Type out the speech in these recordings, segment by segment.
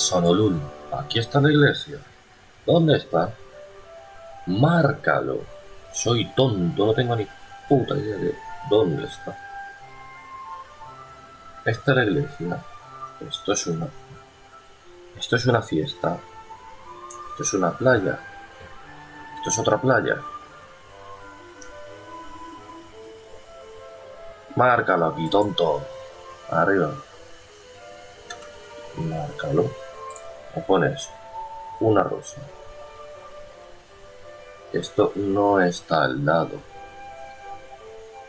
Sonolul, aquí está la iglesia. ¿Dónde está? Márcalo. Soy tonto, no tengo ni puta idea de dónde está. Esta es la iglesia. Esto es una... Esto es una fiesta. Esto es una playa. Esto es otra playa. Márcalo aquí, tonto. Arriba. Márcalo. Me pones una rosa. Esto no está al lado.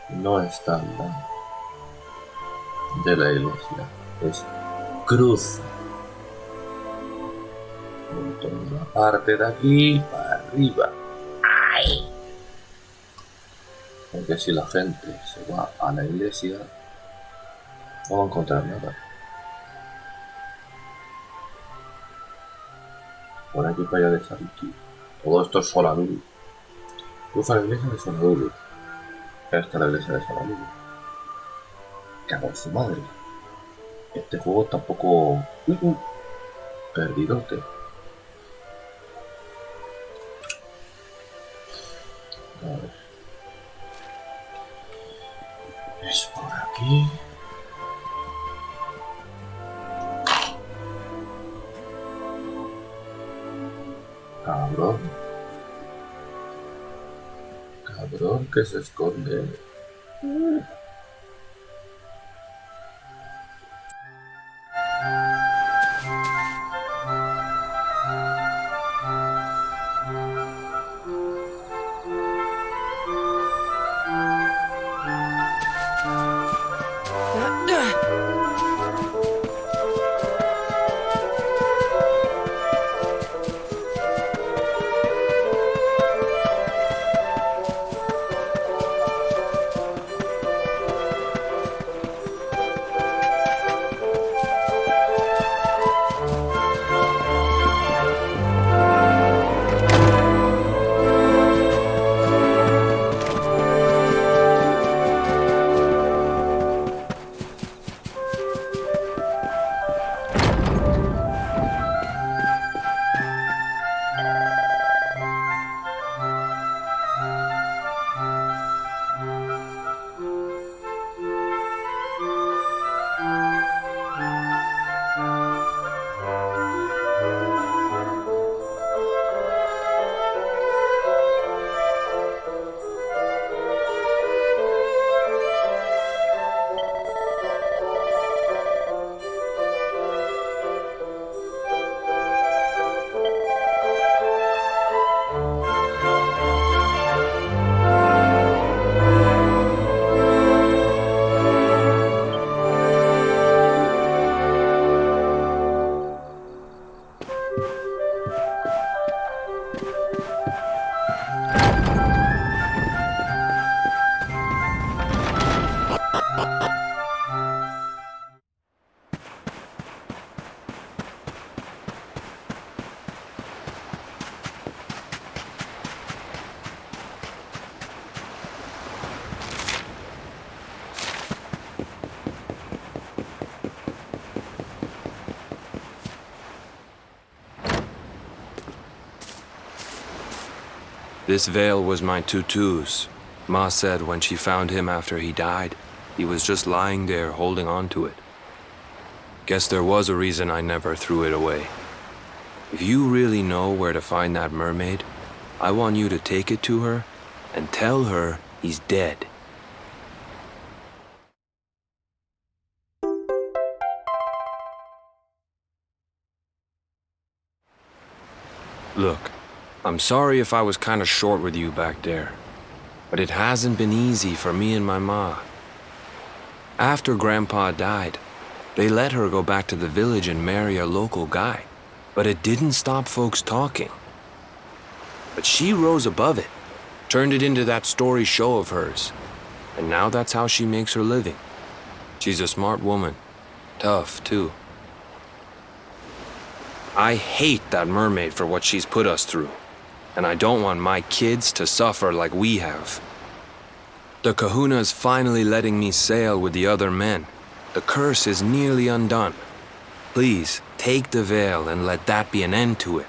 No está al lado de la iglesia. Es cruz. Por toda la parte de aquí para arriba. ¡Ay! Porque si la gente se va a la iglesia, no va a encontrar nada. Por aquí para allá de Sariki. Todo esto es Sonolul. Cruza la iglesia de Sonolul. Esta es la iglesia de Sonolul. Cago en su madre. Este juego tampoco... Perdidote. A ver. Es por aquí. Cabrón. Cabrón que se esconde. This veil was my tutu's. Ma said when she found him after he died, he was just lying there holding on to it. Guess there was a reason I never threw it away. If you really know where to find that mermaid, I want you to take it to her and tell her he's dead. Look, I'm sorry if I was kinda short with you back there, but it hasn't been easy for me and my ma. After Grandpa died, they let her go back to the village and marry a local guy, but it didn't stop folks talking. But she rose above it, turned it into that story show of hers, and now that's how she makes her living. She's a smart woman, tough too. I hate that mermaid for what she's put us through, and I don't want my kids to suffer like we have. The kahuna's finally letting me sail with the other men. The curse is nearly undone. Please, Take the veil and let that be an end to it.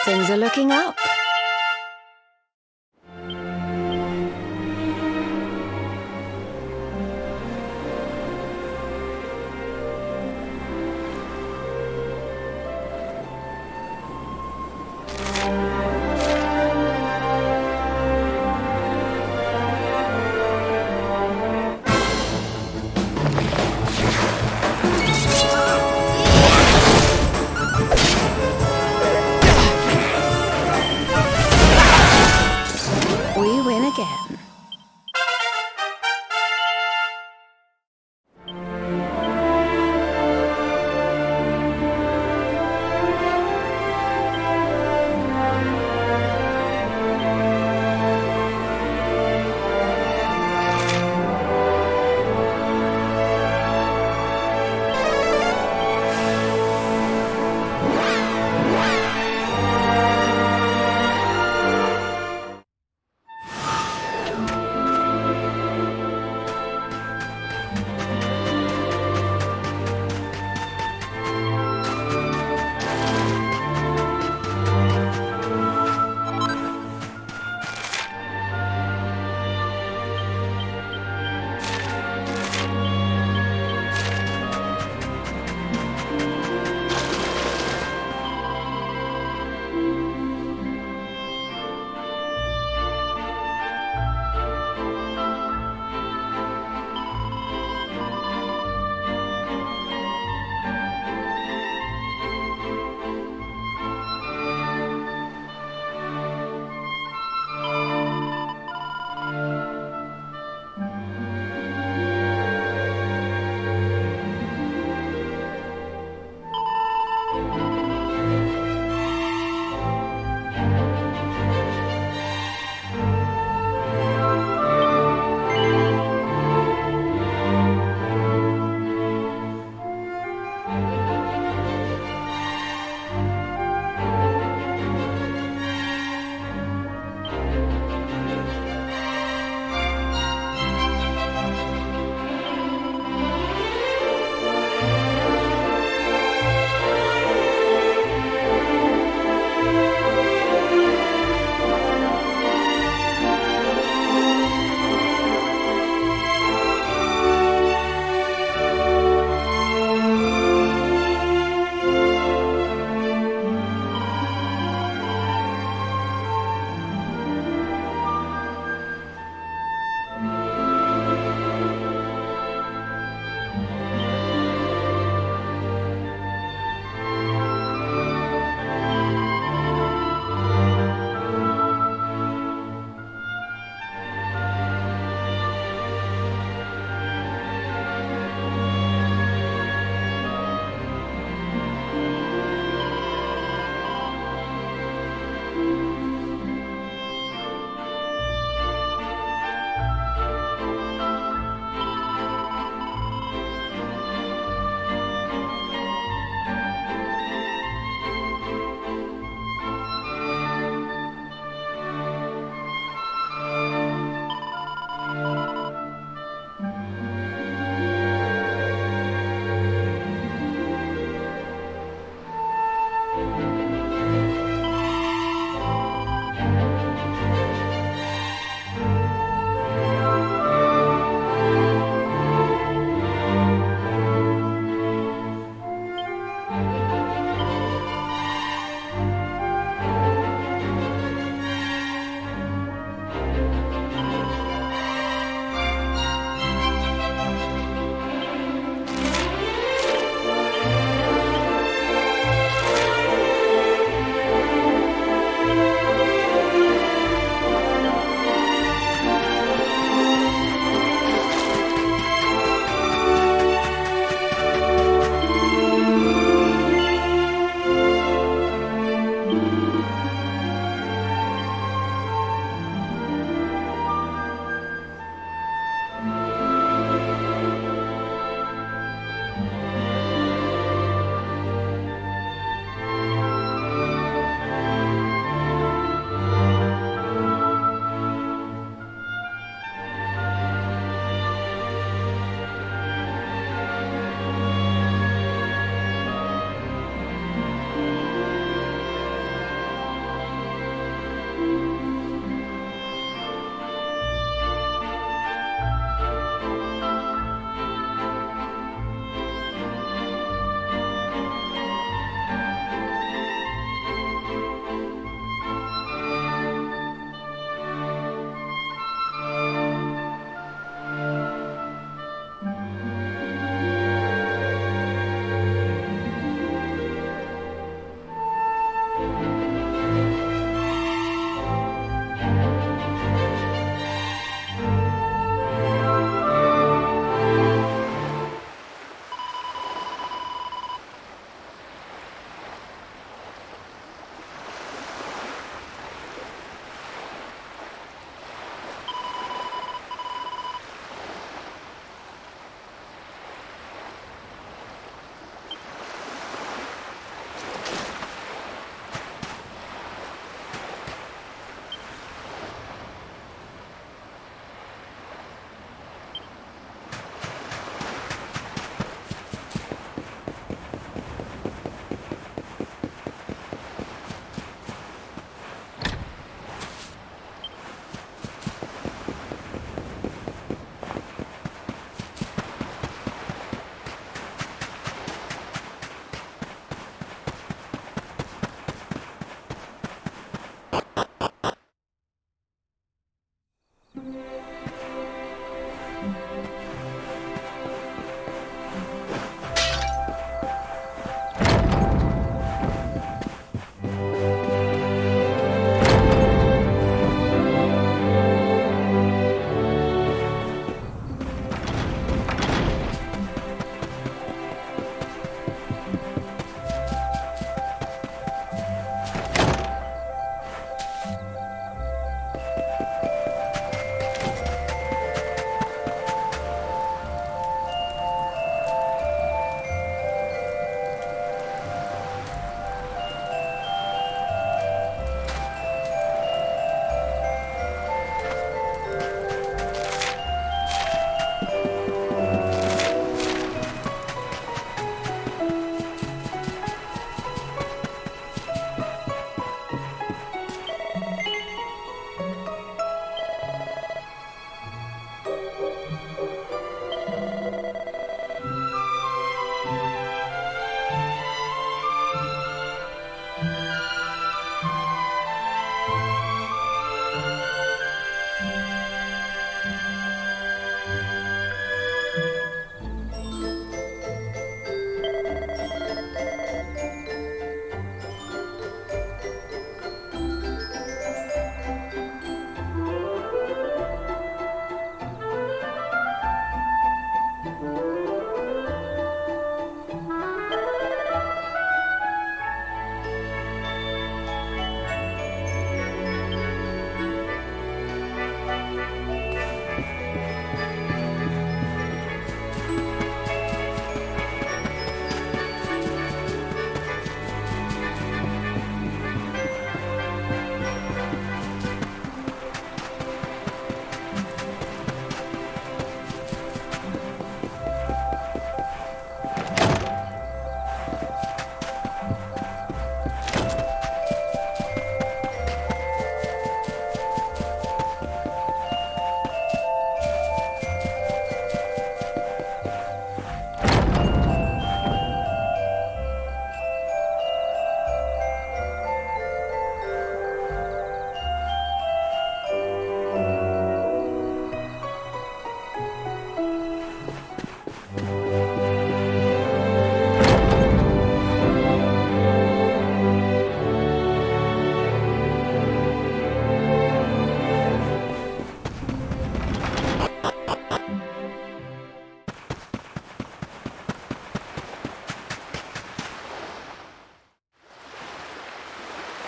Things are looking up.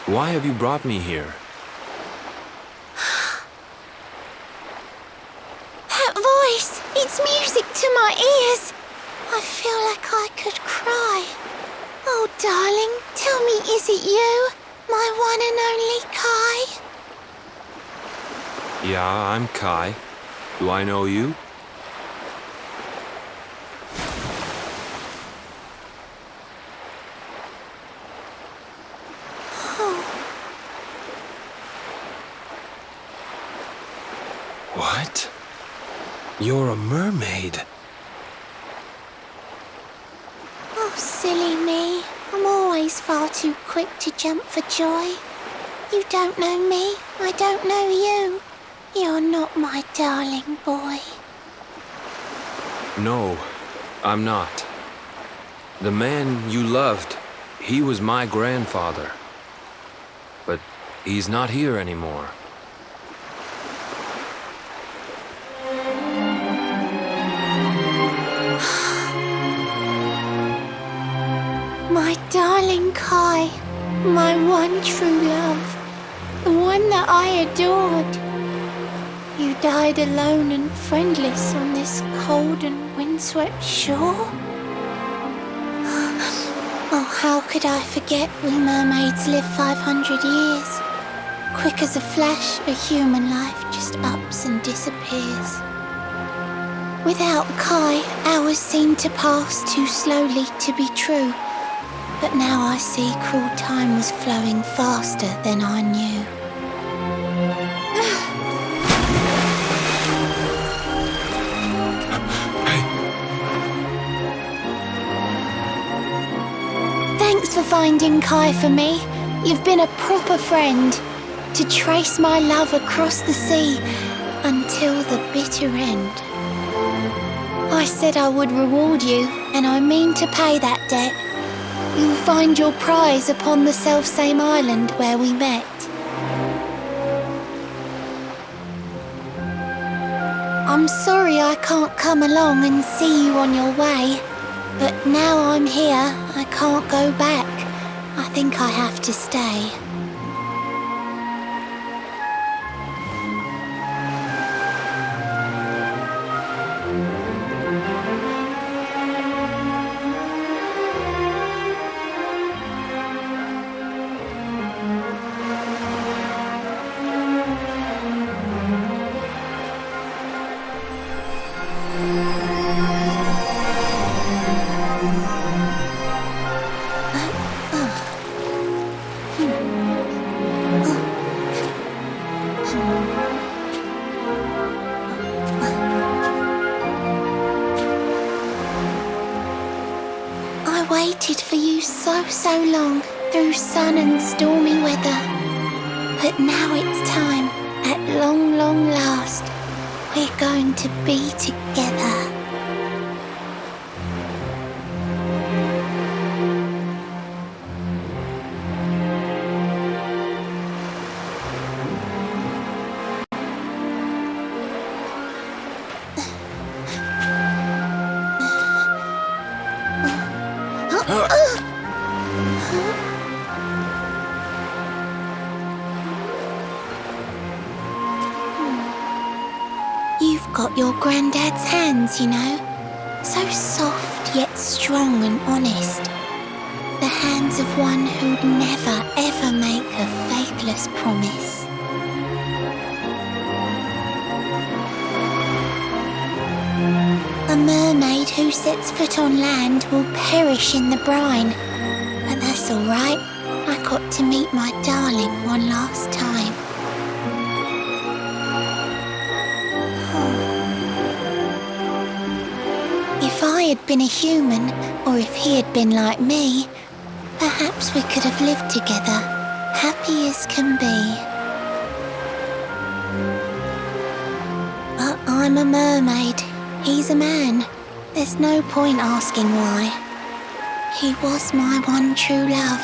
Why have you brought me here? That voice! It's music to my ears! I feel like I could cry. Oh, darling, tell me, is it you? My one and only Kai? Yeah, I'm Kai. Do I know you? What? You're a mermaid. Oh, silly me. I'm always far too quick to jump for joy. You don't know me, I don't know you. You're not my darling boy. No, I'm not. The man you loved, he was my grandfather. But he's not here anymore. My darling Kai, my one true love, the one that I adored. You died alone and friendless on this cold and windswept shore? Oh, how could I forget we mermaids live 500 years? Quick as a flash, a human life just ups and disappears. Without Kai, hours seem to pass too slowly to be true. But now I see cruel time was flowing faster than I knew. Thanks for finding Kai for me. You've been a proper friend. To trace my love across the sea until the bitter end. I said I would reward you, and I mean to pay that debt. You'll find your prize upon the selfsame island where we met. I'm sorry I can't come along and see you on your way, but now I'm here, I can't go back. I think I have to stay. I waited for you so long, through sun and stormy weather. But now it's time, at long last, we're going to be together. You've got your granddad's hands, you know. So soft yet strong and honest. The hands of one who'd never ever make a faithless promise. A mermaid who sets foot on land will perish in the brine. But that's all right. I got to meet my darling one last time. If I had been a human, or if he had been like me, perhaps we could have lived together, happy as can be. But I'm a mermaid, he's a man. There's no point asking why. He was my one true love,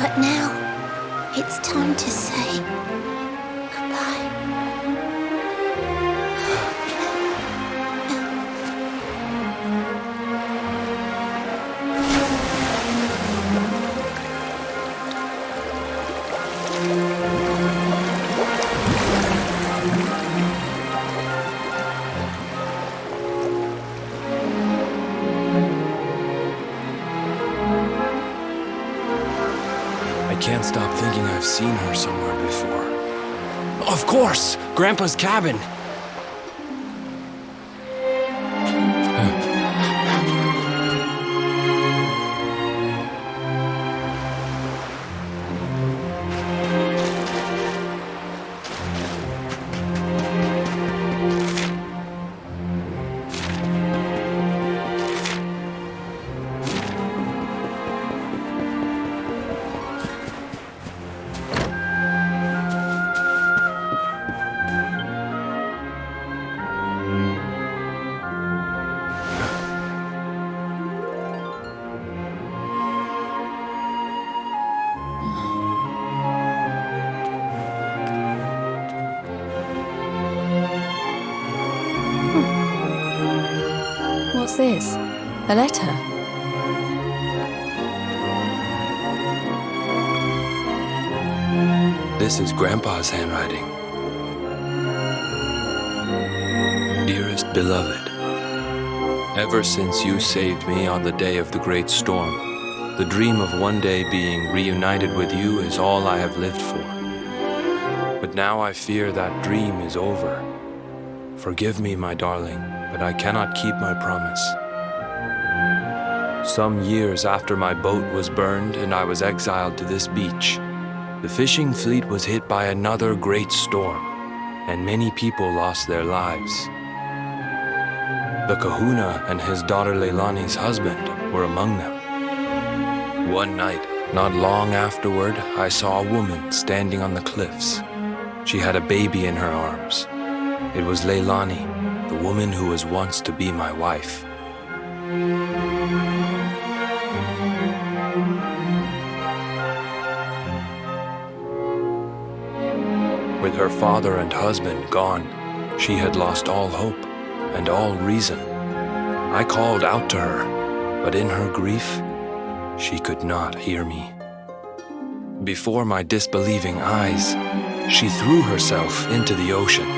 but now it's time to say goodbye. can't stop thinking I've seen her somewhere before. Of course! Grandpa's cabin! What's this? A letter? This is Grandpa's handwriting. Dearest beloved, ever since you saved me on the day of the great storm, the dream of one day being reunited with you is all I have lived for. But now I fear that dream is over. Forgive me, my darling, but I cannot keep my promise. Some years after my boat was burned and I was exiled to this beach, the fishing fleet was hit by another great storm, and many people lost their lives. The kahuna and his daughter Leilani's husband were among them. One night, not long afterward, I saw a woman standing on the cliffs. She had a baby in her arms. It was Leilani, the woman who was once to be my wife. With her father and husband gone, she had lost all hope and all reason. I called out to her, but in her grief, she could not hear me. Before my disbelieving eyes, she threw herself into the ocean.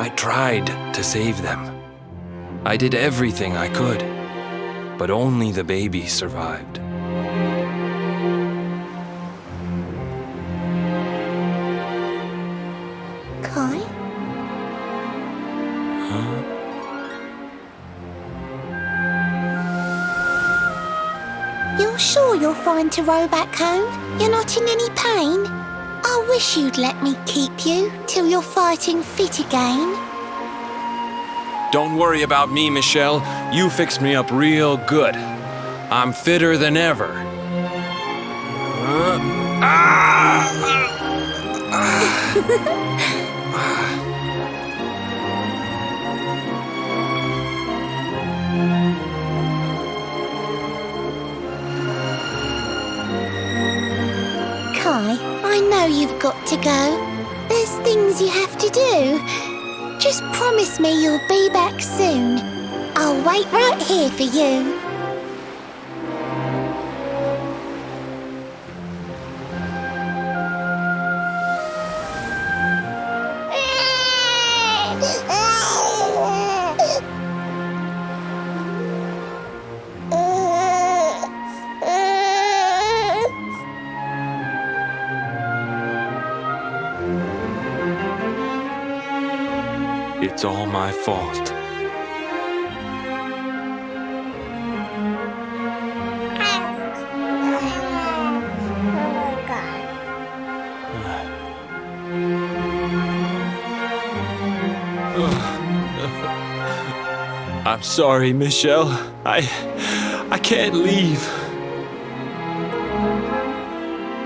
I tried to save them. I did everything I could, but only the baby survived. Kai? Huh? You're sure you're fine to row back home? You're not in any pain? I wish you'd let me keep you till you're fighting fit again. Don't worry about me, Michelle. You fixed me up real good. I'm fitter than ever. Kai, I know you've got to go. There's things you have to do. Just promise me you'll be back soon. I'll wait right here for you. It's all my fault. I'm sorry, Michelle. I can't leave.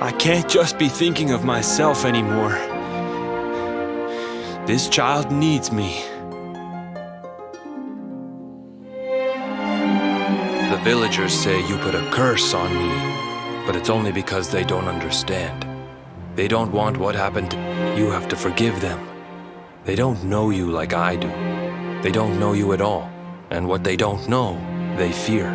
I can't just be thinking of myself anymore. This child needs me. The villagers say you put a curse on me, but it's only because they don't understand. They don't want what happened. You have to forgive them. They don't know you like I do. They don't know you at all, and what they don't know, they fear.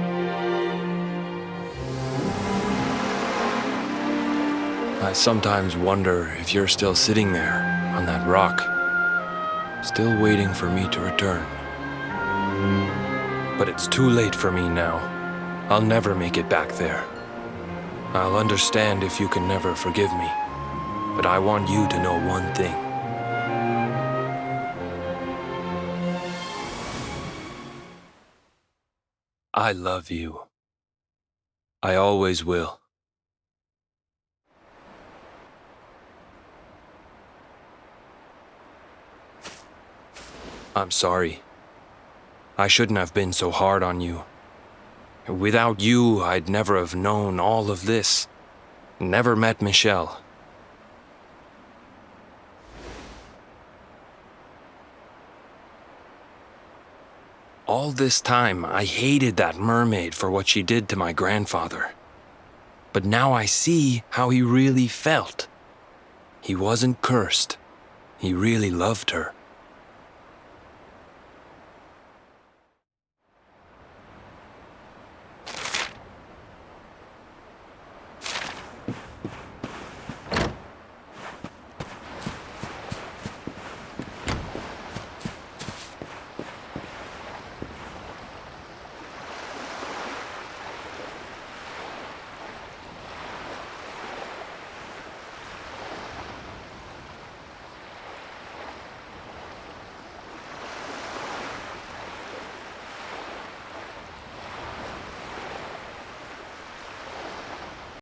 I sometimes wonder if you're still sitting there on that rock, still waiting for me to return. But it's too late for me now. I'll never make it back there. I'll understand if you can never forgive me, but I want you to know one thing. I love you. I always will. I'm sorry. I shouldn't have been so hard on you. Without you, I'd never have known all of this. Never met Michelle. All this time, I hated that mermaid for what she did to my grandfather. But now I see how he really felt. He wasn't cursed. He really loved her.